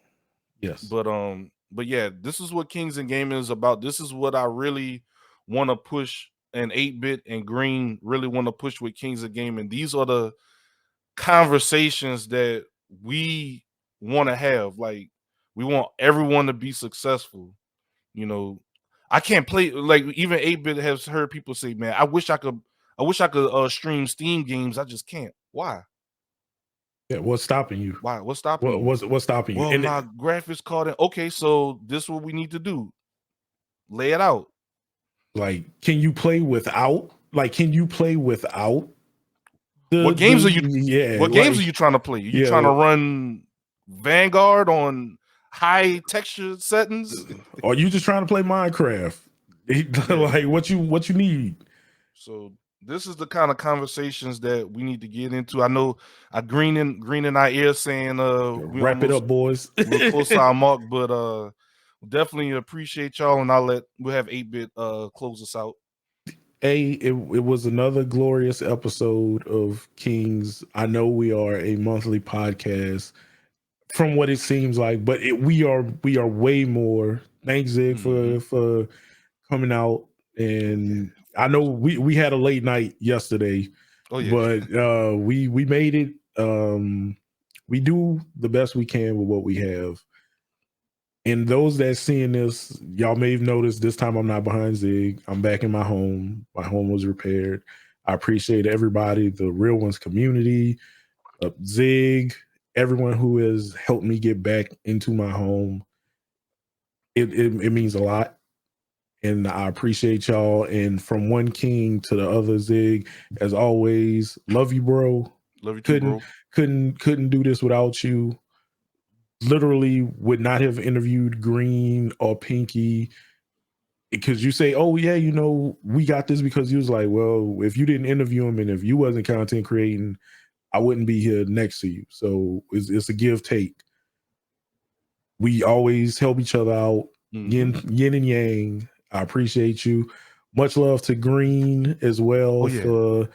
But yeah, this is what Kings and Gaming is about. This is what I really want to push, and 8-Bit and Green really want to push with Kings of Gaming. These are the conversations that we want to have. Like, we want everyone to be successful. You know, I can't play, like, even 8-Bit has heard people say, man, I wish I could stream Steam games. I just can't. Why? Yeah, what's stopping you? Why? What's stopping you? What's stopping you? Well, and my graphics card. Okay, so this is what we need to do. Lay it out. Like, can you play without? Like, can you play without? What games are you? Yeah. What games are you trying to play? Are you trying to run Vanguard on high texture settings? Or you just trying to play Minecraft? Like, what you need? So this is the kind of conversations that we need to get into. I know Green in our ear saying we wrap it up, boys. We're close to our mark, but definitely appreciate y'all, and we'll have 8-Bit close us out. It was another glorious episode of Kings. I know we are a monthly podcast from what it seems like, but we are way more. Thanks, Zig, for coming out. And I know we had a late night yesterday, but we made it. We do the best we can with what we have. And those that seeing this, y'all may have noticed this time I'm not behind Zig. I'm back in my home. My home was repaired. I appreciate everybody, the Real Ones community, Zig, everyone who has helped me get back into my home. It means a lot. And I appreciate y'all. And from one king to the other, Zig, as always, love you, bro. Love you too, bro. Couldn't do this without you. Literally would not have interviewed Green or Pinky, because you say, oh yeah, you know, we got this, because he was like, well, if you didn't interview him and if you wasn't content creating, I wouldn't be here next to you. So it's a give take. We always help each other out. Yin and yang. I appreciate you. Much love to Green as well for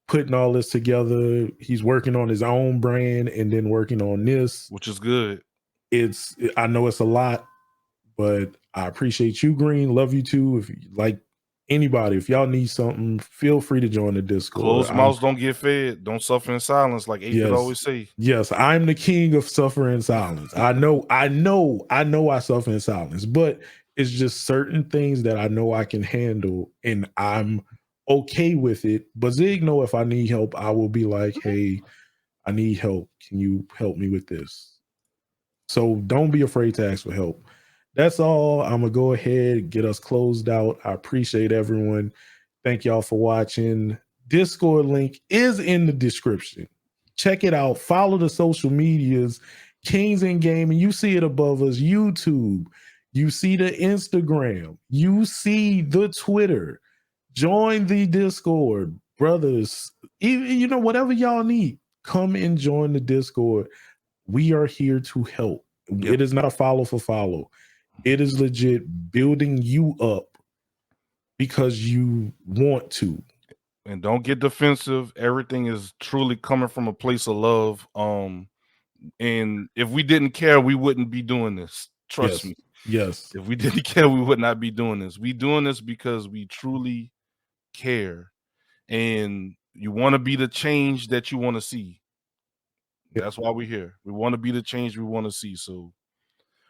putting all this together. He's working on his own brand and then working on this, which is good. I know it's a lot, but I appreciate you, Green. Love you too. If you like anybody, if y'all need something, feel free to join the Discord. Closed mouths don't get fed. Don't suffer in silence, like 8-Bit always say. Yes, I'm the king of suffering in silence. I know I suffer in silence, but it's just certain things that I know I can handle, and I'm okay with it. But Zig know if I need help, I will be like, hey, I need help. Can you help me with this? So don't be afraid to ask for help. That's all. I'm going to go ahead, get us closed out. I appreciate everyone. Thank y'all for watching. Discord link is in the description. Check it out. Follow the social medias. Kings and Gaming. You see it above us. YouTube. You see the Instagram. You see the Twitter. Join the Discord. Brothers, even, whatever y'all need, come and join the Discord. We are here to help. It is not a follow for follow. It is legit building you up because you want to. And don't get defensive. Everything is truly coming from a place of love. And if we didn't care, we wouldn't be doing this. Trust me. Yes. If we didn't care, we would not be doing this. We doing this because we truly care, and you want to be the change that you want to see. That's why we're here. We want to be the change we want to see. So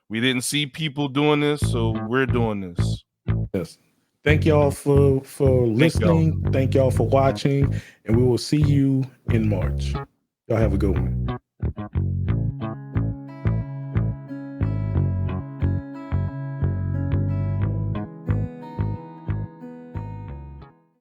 we didn't see people doing this, so we're doing this. Yes. Thank y'all for listening. Thank y'all for watching, and we will see you in March. Y'all have a good one.